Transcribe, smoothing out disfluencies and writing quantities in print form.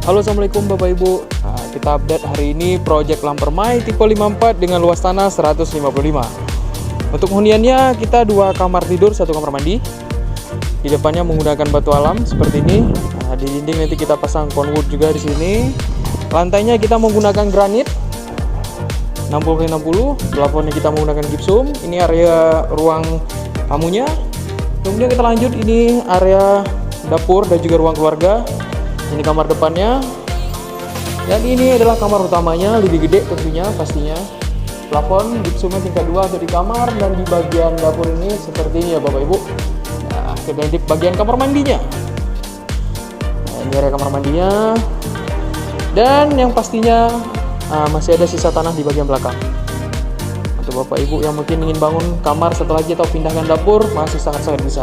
Halo, assalamualaikum Bapak Ibu. Kita update hari ini project Lampermai tipe 54 dengan luas tanah 155. Untuk huniannya kita 2 kamar tidur, 1 kamar mandi. Di depannya menggunakan batu alam seperti ini. Di dinding nanti kita pasang conwood juga di sini. Lantainya kita menggunakan granit 60x60. Plafonnya kita menggunakan gypsum. Ini area ruang tamunya. Kemudian kita lanjut, ini area dapur dan juga ruang keluarga. Ini kamar depannya. Dan ini adalah kamar utamanya, lebih gede tentunya pastinya. Plafon gypsumnya tingkat 2 ada di kamar, dan di bagian dapur ini seperti ini ya Bapak Ibu. Nah, kemudian di bagian kamar mandinya. Nah, ini area kamar mandinya. Dan yang pastinya masih ada sisa tanah di bagian belakang. Untuk Bapak Ibu yang mungkin ingin bangun kamar setelah kita pindahkan dapur, masih sangat-sangat bisa.